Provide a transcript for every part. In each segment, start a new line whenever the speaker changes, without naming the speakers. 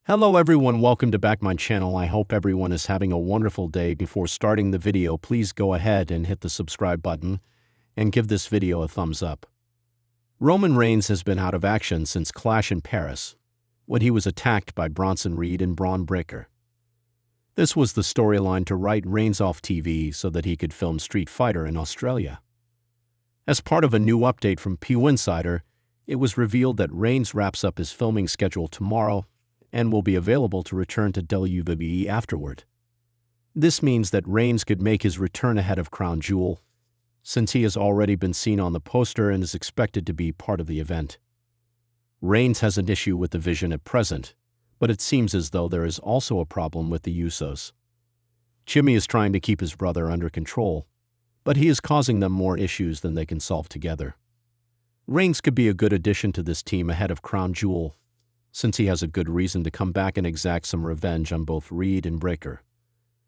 Hello everyone, welcome to back my channel. I hope everyone is having a wonderful day. Before starting the video, please go ahead and hit the subscribe button and give this video a thumbs up. Roman Reigns has been out of action since Clash in Paris, when he was attacked by Bronson Reed and Braun Breaker. This was the storyline to write Reigns off TV so that he could film Street Fighter in Australia. As part of a new update from PW Insider, it was revealed that Reigns wraps up his filming schedule tomorrow and will be available to return to WWE afterward. This means that Reigns could make his return ahead of Crown Jewel, since he has already been seen on the poster and is expected to be part of the event. Reigns has an issue with the Vision at present, but it seems as though there is also a problem with the Usos. Jimmy is trying to keep his brother under control, but he is causing them more issues than they can solve together. Reigns could be a good addition to this team ahead of Crown Jewel, since he has a good reason to come back and exact some revenge on both Reed and Breaker.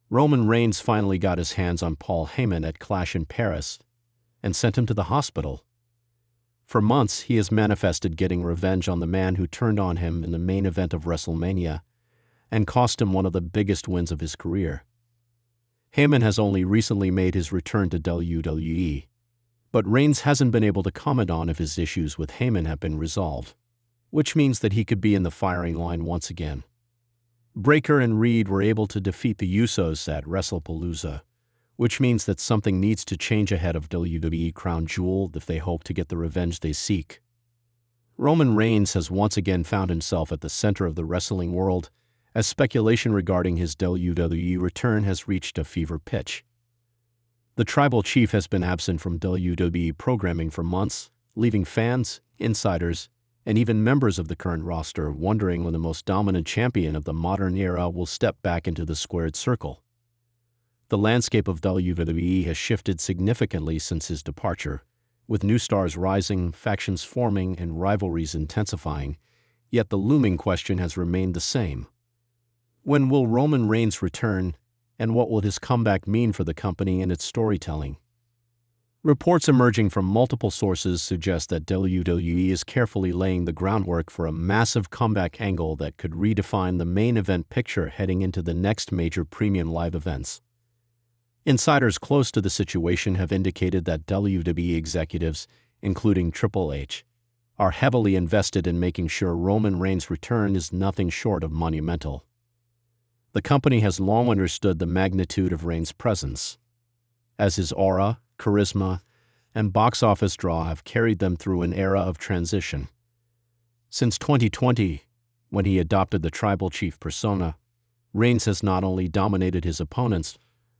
Roman Reigns finally got his hands on Paul Heyman at Clash in Paris and sent him to the hospital. For months, he has manifested getting revenge on the man who turned on him in the main event of WrestleMania and cost him one of the biggest wins of his career. Heyman has only recently made his return to WWE, but Reigns hasn't been able to comment on if his issues with Heyman have been resolved, which means that he could be in the firing line once again. Breaker and Reed were able to defeat the Usos at WrestlePalooza, which means that something needs to change ahead of WWE Crown Jewel if they hope to get the revenge they seek. Roman Reigns has once again found himself at the center of the wrestling world, as speculation regarding his WWE return has reached a fever pitch. The Tribal Chief has been absent from WWE programming for months, leaving fans, insiders, and even members of the current roster wondering when the most dominant champion of the modern era will step back into the squared circle. The landscape of WWE has shifted significantly since his departure, with new stars rising, factions forming, and rivalries intensifying, yet the looming question has remained the same. When will Roman Reigns return, and what will his comeback mean for the company and its storytelling? Reports emerging from multiple sources suggest that WWE is carefully laying the groundwork for a massive comeback angle that could redefine the main event picture heading into the next major premium live events. Insiders close to the situation have indicated that WWE executives, including Triple H, are heavily invested in making sure Roman Reigns' return is nothing short of monumental. The company has long understood the magnitude of Reigns' presence, as his aura, charisma, and box office draw have carried them through an era of transition. Since 2020, when he adopted the Tribal Chief persona, Reigns has not only dominated his opponents,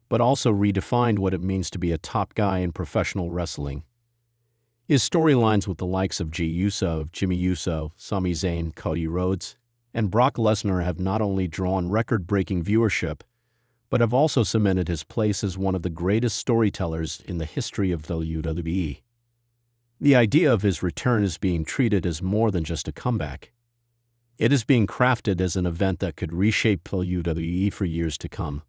but also redefined what it means to be a top guy in professional wrestling. His storylines with the likes of Jey Uso, Jimmy Uso, Sami Zayn, Cody Rhodes, and Brock Lesnar have not only drawn record-breaking viewership, but have also cemented his place as one of the greatest storytellers in the history of WWE. The idea of his return is being treated as more than just a comeback. It is being crafted as an event that could reshape WWE for years to come.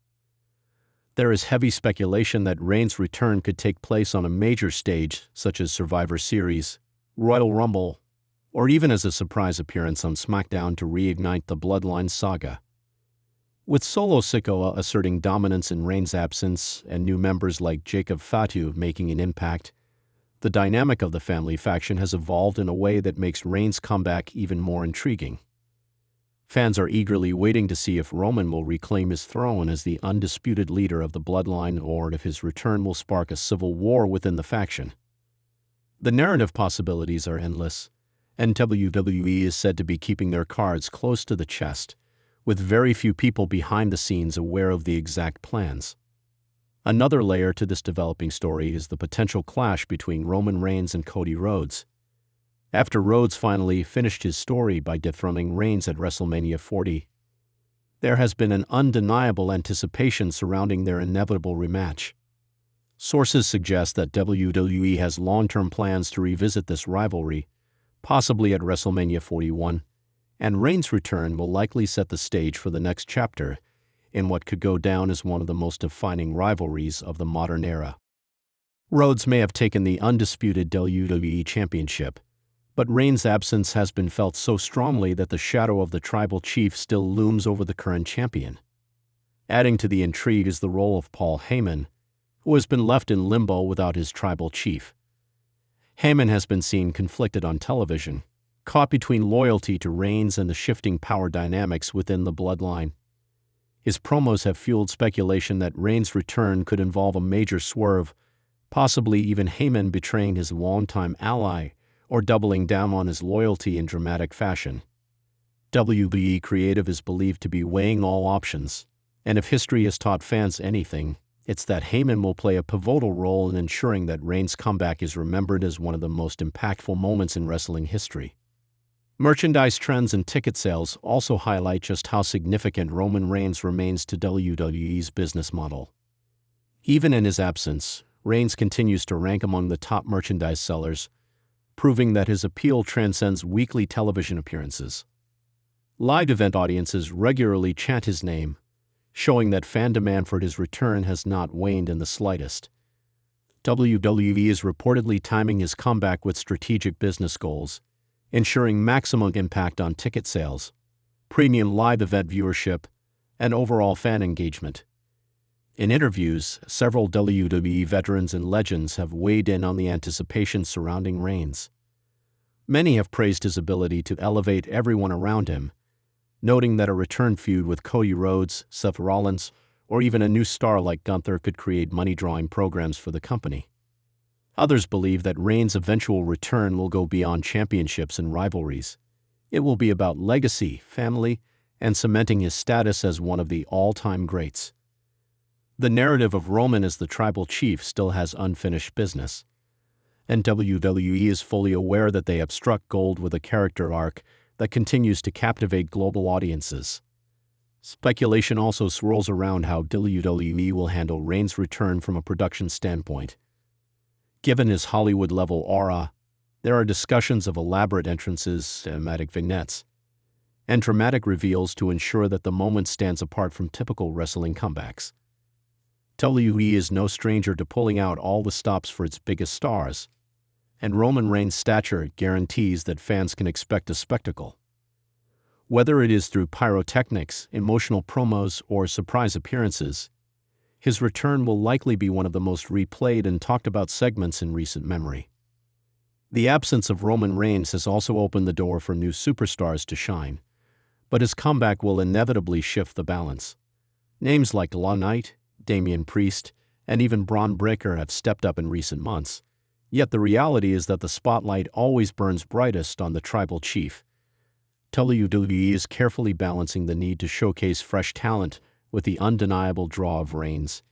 There is heavy speculation that Reigns' return could take place on a major stage such as Survivor Series, Royal Rumble, or even as a surprise appearance on SmackDown to reignite the Bloodline saga. With Solo Sikoa asserting dominance in Reigns' absence and new members like Jacob Fatu making an impact, the dynamic of the family faction has evolved in a way that makes Reigns' comeback even more intriguing. Fans are eagerly waiting to see if Roman will reclaim his throne as the undisputed leader of the Bloodline or if his return will spark a civil war within the faction. The narrative possibilities are endless, and WWE is said to be keeping their cards close to the chest, with very few people behind the scenes aware of the exact plans. Another layer to this developing story is the potential clash between Roman Reigns and Cody Rhodes. After Rhodes finally finished his story by dethroning Reigns at WrestleMania 40, there has been an undeniable anticipation surrounding their inevitable rematch. Sources suggest that WWE has long-term plans to revisit this rivalry, possibly at WrestleMania 41, and Reigns' return will likely set the stage for the next chapter in what could go down as one of the most defining rivalries of the modern era. Rhodes may have taken the undisputed WWE Championship, But Reigns' absence has been felt so strongly that the shadow of the tribal chief still looms over the current champion. Adding to the intrigue is the role of Paul Heyman, who has been left in limbo without his tribal chief. Heyman has been seen conflicted on television, caught between loyalty to Reigns and the shifting power dynamics within the bloodline. His promos have fueled speculation that Reigns' return could involve a major swerve, possibly even Heyman betraying his longtime ally or doubling down on his loyalty in dramatic fashion. WWE Creative is believed to be weighing all options, and if history has taught fans anything, it's that Heyman will play a pivotal role in ensuring that Reigns' comeback is remembered as one of the most impactful moments in wrestling history. Merchandise trends and ticket sales also highlight just how significant Roman Reigns remains to WWE's business model. Even in his absence, Reigns continues to rank among the top merchandise sellers, proving that his appeal transcends weekly television appearances. Live event audiences regularly chant his name, showing that fan demand for his return has not waned in the slightest. WWE is reportedly timing his comeback with strategic business goals, ensuring maximum impact on ticket sales, premium live event viewership, and overall fan engagement. In interviews, several WWE veterans and legends have weighed in on the anticipation surrounding Reigns. Many have praised his ability to elevate everyone around him, noting that a return feud with Cody Rhodes, Seth Rollins, or even a new star like Gunther could create money-drawing programs for the company. Others believe that Reigns' eventual return will go beyond championships and rivalries. It will be about legacy, family, and cementing his status as one of the all-time greats. The narrative of Roman as the tribal chief still has unfinished business, and WWE is fully aware that they have struck gold with a character arc that continues to captivate global audiences. Speculation also swirls around how WWE will handle Reigns' return from a production standpoint. Given his Hollywood-level aura, there are discussions of elaborate entrances, cinematic vignettes, and dramatic reveals to ensure that the moment stands apart from typical wrestling comebacks. WWE is no stranger to pulling out all the stops for its biggest stars, and Roman Reigns' stature guarantees that fans can expect a spectacle. Whether it is through pyrotechnics, emotional promos, or surprise appearances, his return will likely be one of the most replayed and talked about segments in recent memory. The absence of Roman Reigns has also opened the door for new superstars to shine, but his comeback will inevitably shift the balance. Names like LA Knight, Damian Priest, and even Braun Breaker have stepped up in recent months. Yet the reality is that the spotlight always burns brightest on the tribal chief. WWE is carefully balancing the need to showcase fresh talent with the undeniable draw of Reigns,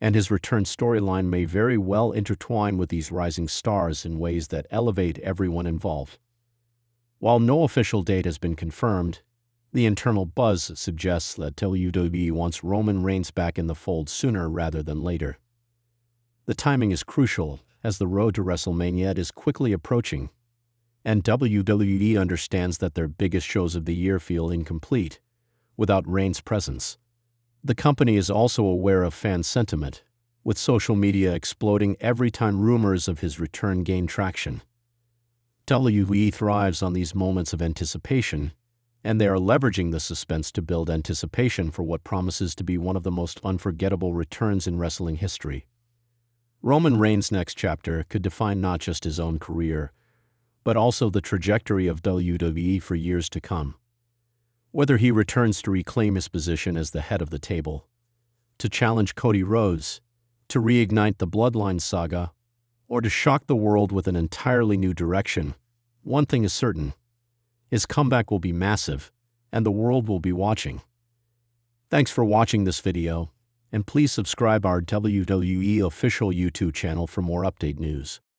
and his return storyline may very well intertwine with these rising stars in ways that elevate everyone involved. While no official date has been confirmed, the internal buzz suggests that WWE wants Roman Reigns back in the fold sooner rather than later. The timing is crucial, as the road to WrestleMania is quickly approaching, and WWE understands that their biggest shows of the year feel incomplete without Reigns' presence. The company is also aware of fan sentiment, with social media exploding every time rumors of his return gain traction. WWE thrives on these moments of anticipation, and they are leveraging the suspense to build anticipation for what promises to be one of the most unforgettable returns in wrestling history. Roman Reigns' next chapter could define not just his own career, but also the trajectory of WWE for years to come. Whether he returns to reclaim his position as the head of the table, to challenge Cody Rhodes, to reignite the Bloodline saga, or to shock the world with an entirely new direction, one thing is certain: his comeback will be massive, and the world will be watching. Thanks for watching this video, and please subscribe our WWE official YouTube channel for more update news.